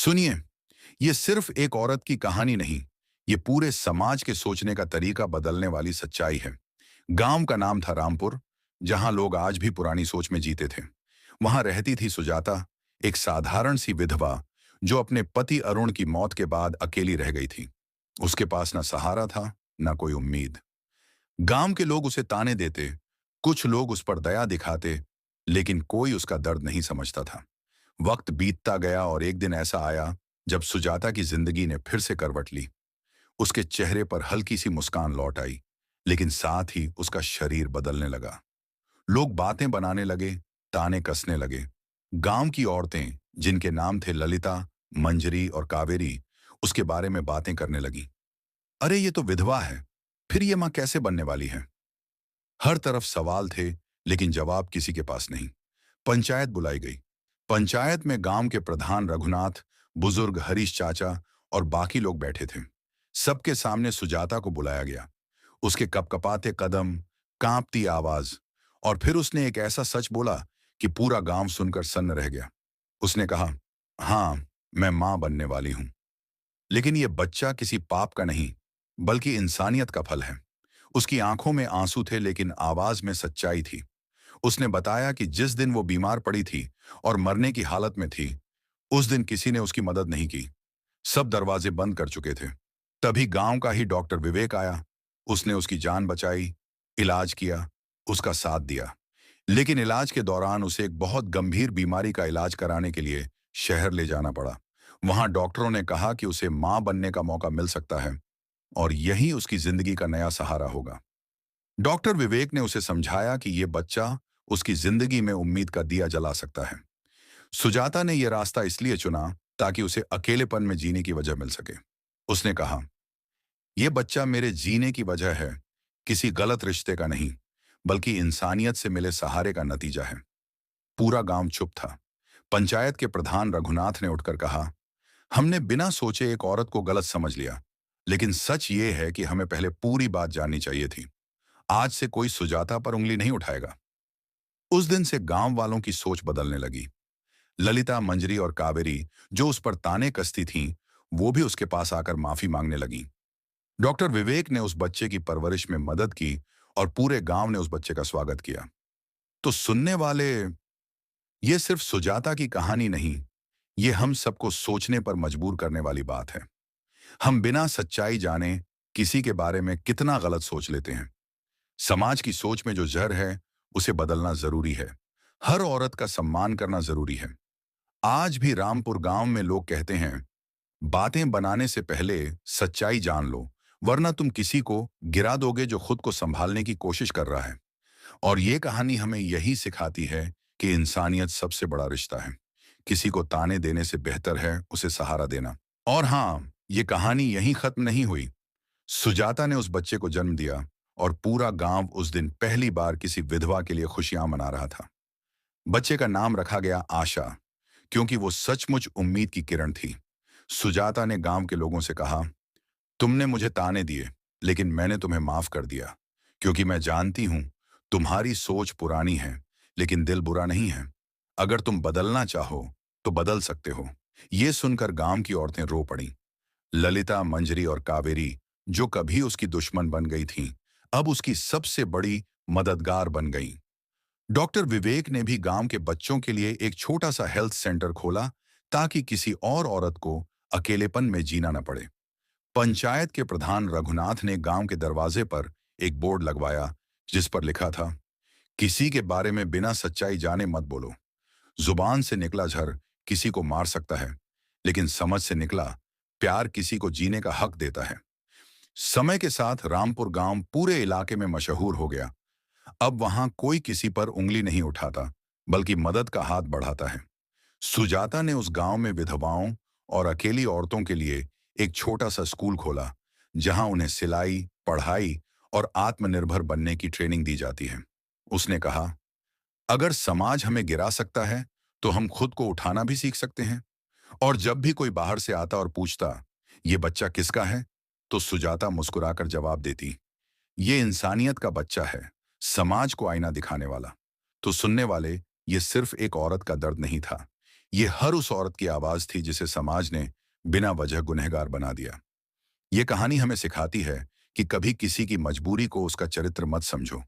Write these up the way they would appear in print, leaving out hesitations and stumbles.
सुनिए, ये सिर्फ एक औरत की कहानी नहीं, ये पूरे समाज के सोचने का तरीका बदलने वाली सच्चाई है। गांव का नाम था रामपुर, जहां लोग आज भी पुरानी सोच में जीते थे। वहां रहती थी सुजाता, एक साधारण सी विधवा जो अपने पति अरुण की मौत के बाद अकेली रह गई थी। उसके पास ना सहारा था, ना कोई उम्मीद। गांव के लोग उसे ताने देते, कुछ लोग उस पर दया दिखाते, लेकिन कोई उसका दर्द नहीं समझता था। वक्त बीतता गया और एक दिन ऐसा आया जब सुजाता की जिंदगी ने फिर से करवट ली। उसके चेहरे पर हल्की सी मुस्कान लौट आई, लेकिन साथ ही उसका शरीर बदलने लगा। लोग बातें बनाने लगे, ताने कसने लगे। गांव की औरतें, जिनके नाम थे ललिता, मंजरी और कावेरी, उसके बारे में बातें करने लगी। अरे ये तो विधवा है, फिर ये मां कैसे बनने वाली है? हर तरफ सवाल थे, लेकिन जवाब किसी के पास नहीं। पंचायत बुलाई गई। पंचायत में गांव के प्रधान रघुनाथ, बुजुर्ग हरीश चाचा और बाकी लोग बैठे थे। सबके सामने सुजाता को बुलाया गया। उसके कपकपाते कदम, कांपती आवाज, और फिर उसने एक ऐसा सच बोला कि पूरा गांव सुनकर सन्न रह गया। उसने कहा, हाँ, मैं मां बनने वाली हूं। लेकिन यह बच्चा किसी पाप का नहीं, बल्कि इंसानियत का फल है। उसकी आंखों में आंसू थे, लेकिन आवाज में सच्चाई थी। उसने बताया कि जिस दिन वो बीमार पड़ी थी और मरने की हालत में थी, उस दिन किसी ने उसकी मदद नहीं की। सब दरवाजे बंद कर चुके थे। तभी गांव का ही डॉक्टर विवेक आया। उसने उसकी जान बचाई, इलाज किया, उसका साथ दिया। लेकिन इलाज के दौरान उसे एक बहुत गंभीर बीमारी का इलाज कराने के लिए शहर ले जाना पड़ा। वहां डॉक्टरों ने कहा कि उसे मां बनने का मौका मिल सकता है और यही उसकी जिंदगी का नया सहारा होगा। डॉक्टर विवेक ने उसे समझाया कि यह बच्चा उसकी जिंदगी में उम्मीद का दिया जला सकता है। सुजाता ने यह रास्ता इसलिए चुना ताकि उसे अकेलेपन में जीने की वजह मिल सके। उसने कहा, यह बच्चा मेरे जीने की वजह है, किसी गलत रिश्ते का नहीं, बल्कि इंसानियत से मिले सहारे का नतीजा है। पूरा गांव चुप था। पंचायत के प्रधान रघुनाथ ने उठकर कहा, हमने बिना सोचे एक औरत को गलत समझ लिया, लेकिन सच ये है कि हमें पहले पूरी बात जाननी चाहिए थी। आज से कोई सुजाता पर उंगली नहीं उठाएगा। उस दिन से गांव वालों की सोच बदलने लगी। ललिता, मंजरी और कावेरी, जो उस पर ताने कसती थीं, वो भी उसके पास आकर माफी मांगने लगी। डॉक्टर विवेक ने उस बच्चे की परवरिश में मदद की और पूरे गांव ने उस बच्चे का स्वागत किया। तो सुनने वाले, ये सिर्फ सुजाता की कहानी नहीं, ये हम सबको सोचने पर मजबूर करने वाली बात है। हम बिना सच्चाई जाने किसी के बारे में कितना गलत सोच लेते हैं। समाज की सोच में जो जहर है, उसे बदलना जरूरी है। हर औरत का सम्मान करना जरूरी है। आज भी रामपुर गांव में लोग कहते हैं, बातें बनाने से पहले सच्चाई जान लो, वरना तुम किसी को गिरा दोगे जो खुद को संभालने की कोशिश कर रहा है। और ये कहानी हमें यही सिखाती है कि इंसानियत सबसे बड़ा रिश्ता है। किसी को ताने देने से बेहतर है उसे सहारा देना। और हाँ, ये कहानी यहीं खत्म नहीं हुई। सुजाता ने उस बच्चे को जन्म दिया और पूरा गांव उस दिन पहली बार किसी विधवा के लिए खुशियां मना रहा था। बच्चे का नाम रखा गया आशा, क्योंकि वो सचमुच उम्मीद की किरण थी। सुजाता ने गांव के लोगों से कहा, तुमने मुझे ताने दिए, लेकिन मैंने तुम्हें माफ कर दिया, क्योंकि मैं जानती हूं तुम्हारी सोच पुरानी है, लेकिन दिल बुरा नहीं है। अगर तुम बदलना चाहो तो बदल सकते हो। ये सुनकर गांव की औरतें रो पड़ीं। ललिता, मंजरी और कावेरी, जो कभी उसकी दुश्मन बन गई थीं, अब उसकी सबसे बड़ी मददगार बन गईं। डॉक्टर विवेक ने भी गांव के बच्चों के लिए एक छोटा सा हेल्थ सेंटर खोला, ताकि किसी और औरत को अकेलेपन में जीना न पड़े। पंचायत के प्रधान रघुनाथ ने गांव के दरवाजे पर एक बोर्ड लगवाया, जिस पर लिखा था, किसी के बारे में बिना सच्चाई जाने मत बोलो। जुबान से निकला जहर किसी को मार सकता है, लेकिन समझ से निकला प्यार किसी को जीने का हक देता है। समय के साथ रामपुर गांव पूरे इलाके में मशहूर हो गया। अब वहां कोई किसी पर उंगली नहीं उठाता, बल्कि मदद का हाथ बढ़ाता है। सुजाता ने उस गांव में विधवाओं और अकेली औरतों के लिए एक छोटा सा स्कूल खोला, जहां उन्हें सिलाई, पढ़ाई और आत्मनिर्भर बनने की ट्रेनिंग दी जाती है। उसने कहा, अगर समाज हमें गिरा सकता है, तो हम खुद को उठाना भी सीख सकते हैं। और जब भी कोई बाहर से आता और पूछता, ये बच्चा किसका है, तो सुजाता मुस्कुराकर जवाब देती, ये इंसानियत का बच्चा है, समाज को आईना दिखाने वाला। तो सुनने वाले, ये सिर्फ एक औरत का दर्द नहीं था, ये हर उस औरत की आवाज थी जिसे समाज ने बिना वजह गुनहगार बना दिया। ये कहानी हमें सिखाती है कि कभी किसी की मजबूरी को उसका चरित्र मत समझो।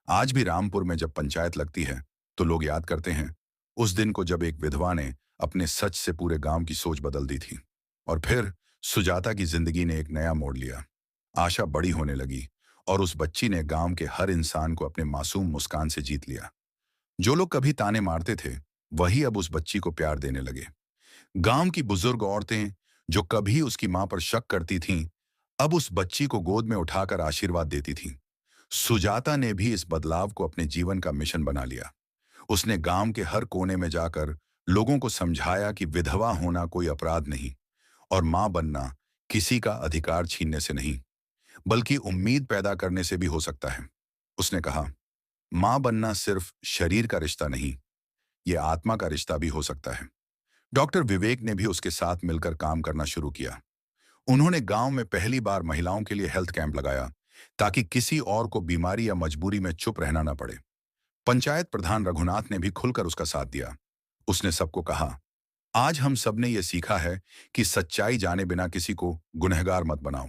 आज भी रामपुर में जब पंचायत लगती है तो लोग याद करते हैं उस दिन को जब एक विधवा ने अपने सच से पूरे गांव की सोच बदल दी थी। और फिर सुजाता की जिंदगी ने एक नया मोड़ लिया। आशा बड़ी होने लगी और उस बच्ची ने गांव के हर इंसान को अपने मासूम मुस्कान से जीत लिया। जो लोग कभी ताने मारते थे वही अब उस बच्ची को प्यार देने लगे। गांव की बुजुर्ग औरतें जो कभी उसकी मां पर शक करती थीं, अब उस बच्ची को गोद में उठाकर आशीर्वाद देती थीं। सुजाता ने भी इस बदलाव को अपने जीवन का मिशन बना लिया। उसने गांव के हर कोने में जाकर लोगों को समझाया कि विधवा होना कोई अपराध नहीं और मां बनना किसी का अधिकार छीनने से नहीं, बल्कि उम्मीद पैदा करने से भी हो सकता है। उसने कहा, मां बनना सिर्फ शरीर का रिश्ता नहीं, ये आत्मा का रिश्ता भी हो सकता है। डॉक्टर विवेक ने भी उसके साथ मिलकर काम करना शुरू किया। उन्होंने गांव में पहली बार महिलाओं के लिए हेल्थ कैंप लगाया ताकि किसी और को बीमारी या मजबूरी में चुप रहना न पड़े। पंचायत प्रधान रघुनाथ ने भी खुलकर उसका साथ दिया। उसने सबको कहा, आज हम सब ने यह सीखा है कि सच्चाई जाने बिना किसी को गुनहगार मत बनाओ।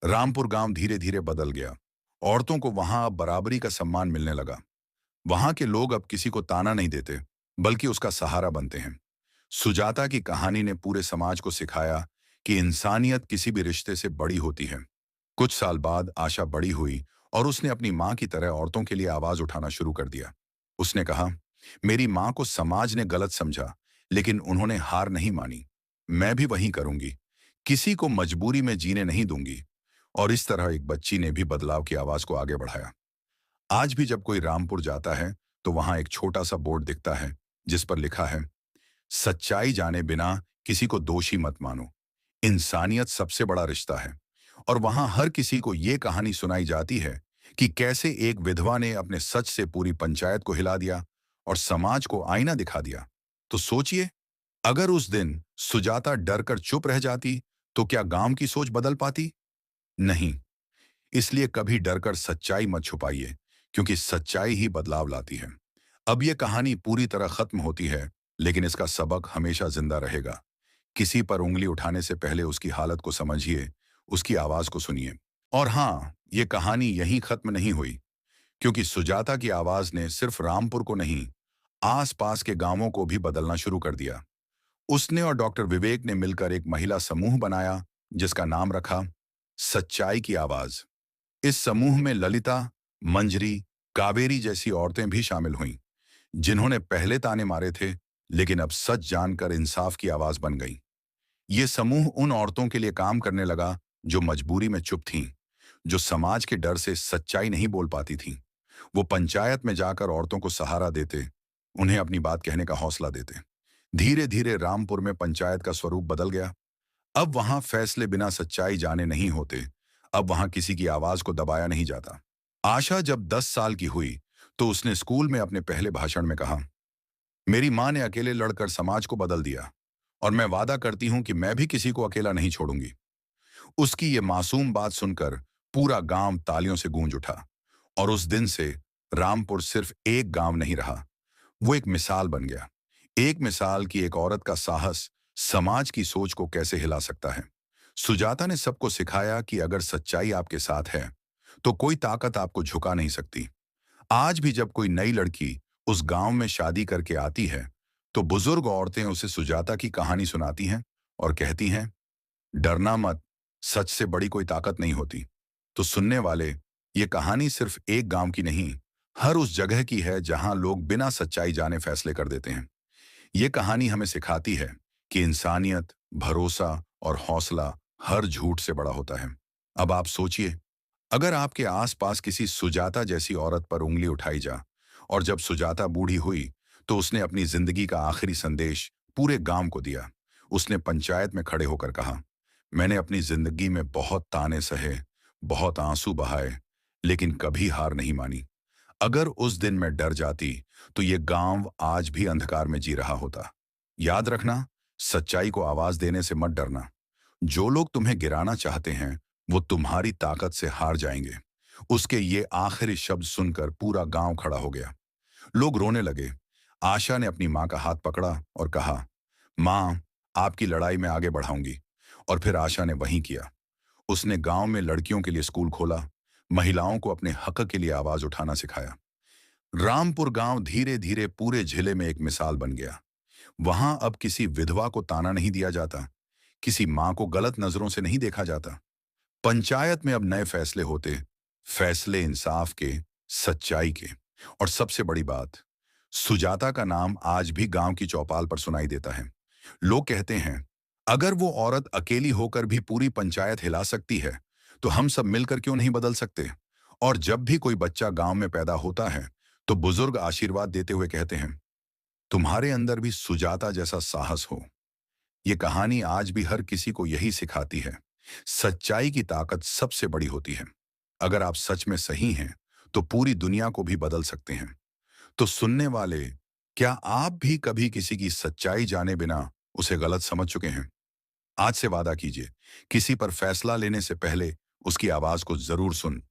रामपुर गांव धीरे धीरे बदल गया। औरतों को वहां अब बराबरी का सम्मान मिलने लगा। वहां के लोग अब किसी को ताना नहीं देते, बल्कि उसका सहारा बनते हैं। सुजाता की कहानी ने पूरे समाज को सिखाया कि इंसानियत किसी भी रिश्ते से बड़ी होती है। कुछ साल बाद आशा बड़ी हुई और उसने अपनी मां की तरह औरतों के लिए आवाज उठाना शुरू कर दिया। उसने कहा, मेरी मां को समाज ने गलत समझा, लेकिन उन्होंने हार नहीं मानी। मैं भी वही करूंगी, किसी को मजबूरी में जीने नहीं दूंगी। और इस तरह एक बच्ची ने भी बदलाव की आवाज को आगे बढ़ाया। आज भी जब कोई रामपुर जाता है तो वहां एक छोटा सा बोर्ड दिखता है जिस पर लिखा है, सच्चाई जाने बिना किसी को दोषी मत मानो, इंसानियत सबसे बड़ा रिश्ता है। और वहां हर किसी को ये कहानी सुनाई जाती है कि कैसे एक विधवा ने अपने सच से पूरी पंचायत को हिला दिया और समाज को आईना दिखा दिया। तो सोचिए, अगर उस दिन सुजाता डरकर चुप रह जाती तो क्या गांव की सोच बदल पाती? नहीं। इसलिए कभी डरकर सच्चाई मत छुपाइए, क्योंकि सच्चाई ही बदलाव लाती है। अब यह कहानी पूरी तरह खत्म होती है, लेकिन इसका सबक हमेशा जिंदा रहेगा। किसी पर उंगली उठाने से पहले उसकी हालत को समझिए, उसकी आवाज को सुनिए। और हाँ, ये कहानी यहीं खत्म नहीं हुई, क्योंकि सुजाता की आवाज ने सिर्फ रामपुर को नहीं, आसपास के गांवों को भी बदलना शुरू कर दिया। उसने और डॉक्टर विवेक ने मिलकर एक महिला समूह बनाया जिसका नाम रखा सच्चाई की आवाज। इस समूह में ललिता, मंजरी, कावेरी जैसी औरतें भी शामिल हुईं, जिन्होंने पहले ताने मारे थे, लेकिन अब सच जानकर इंसाफ की आवाज बन गईं। ये समूह उन औरतों के लिए काम करने लगा जो मजबूरी में चुप थीं, जो समाज के डर से सच्चाई नहीं बोल पाती थीं। वो पंचायत में जाकर औरतों को सहारा देते, उन्हें अपनी बात कहने का हौसला देते। धीरे धीरे रामपुर में पंचायत का स्वरूप बदल गया। अब वहां फैसले बिना सच्चाई जाने नहीं होते। अब वहां किसी की आवाज को दबाया नहीं जाता। आशा जब 10 साल की हुई तो उसने स्कूल में अपने पहले भाषण में कहा, मेरी मां ने अकेले लड़कर समाज को बदल दिया और मैं वादा करती हूं कि मैं भी किसी को अकेला नहीं छोड़ूंगी। उसकी ये मासूम बात सुनकर पूरा गांव तालियों से गूंज उठा और उस दिन से रामपुर सिर्फ एक गांव नहीं रहा, वो एक मिसाल बन गया। एक मिसाल की एक औरत का साहस समाज की सोच को कैसे हिला सकता है। सुजाता ने सबको सिखाया कि अगर सच्चाई आपके साथ है तो कोई ताकत आपको झुका नहीं सकती। आज भी जब कोई नई लड़की उस गांव में शादी करके आती है तो बुजुर्ग औरतें उसे सुजाता की कहानी सुनाती हैं और कहती हैं, डरना मत, सच से बड़ी कोई ताकत नहीं होती। तो सुनने वाले, ये कहानी सिर्फ एक गांव की नहीं, हर उस जगह की है जहां लोग बिना सच्चाई जाने फैसले कर देते हैं। ये कहानी हमें सिखाती है कि इंसानियत, भरोसा और हौसला हर झूठ से बड़ा होता है। अब आप सोचिए, अगर आपके आसपास किसी सुजाता जैसी औरत पर उंगली उठाई जा, और जब सुजाता बूढ़ी हुई तो उसने अपनी जिंदगी का आखिरी संदेश पूरे गांव को दिया। उसने पंचायत में खड़े होकर कहा, मैंने अपनी जिंदगी में बहुत ताने सहे, बहुत आंसू बहाए, लेकिन कभी हार नहीं मानी। अगर उस दिन मैं डर जाती तो ये गांव आज भी अंधकार में जी रहा होता। याद रखना, सच्चाई को आवाज देने से मत डरना। जो लोग तुम्हें गिराना चाहते हैं वो तुम्हारी ताकत से हार जाएंगे। उसके ये आखिरी शब्द सुनकर पूरा गांव खड़ा हो गया। लोग रोने लगे। आशा ने अपनी मां का हाथ पकड़ा और कहा, माँ, आपकी लड़ाई में आगे बढ़ाऊंगी। और फिर आशा ने वही किया। उसने गांव में लड़कियों के लिए स्कूल खोला, महिलाओं को अपने हक के लिए आवाज उठाना सिखाया। रामपुर गांव धीरे धीरे पूरे जिले में एक मिसाल बन गया। वहां अब किसी विधवा को ताना नहीं दिया जाता, किसी मां को गलत नजरों से नहीं देखा जाता। पंचायत में अब नए फैसले होते, फैसले इंसाफ के, सच्चाई के। और सबसे बड़ी बात, सुजाता का नाम आज भी गांव की चौपाल पर सुनाई देता है। लोग कहते हैं, अगर वो औरत अकेली होकर भी पूरी पंचायत हिला सकती है, तो हम सब मिलकर क्यों नहीं बदल सकते। और जब भी कोई बच्चा गांव में पैदा होता है, तो बुजुर्ग आशीर्वाद देते हुए कहते हैं, तुम्हारे अंदर भी सुजाता जैसा साहस हो। ये कहानी आज भी हर किसी को यही सिखाती है, सच्चाई की ताकत सबसे बड़ी होती है। अगर आप सच में सही हैं, तो पूरी दुनिया को भी बदल सकते हैं। तो सुनने वाले, क्या आप भी कभी किसी की सच्चाई जाने बिना उसे गलत समझ चुके हैं? आज से वादा कीजिए, किसी पर फैसला लेने से पहले उसकी आवाज को जरूर सुन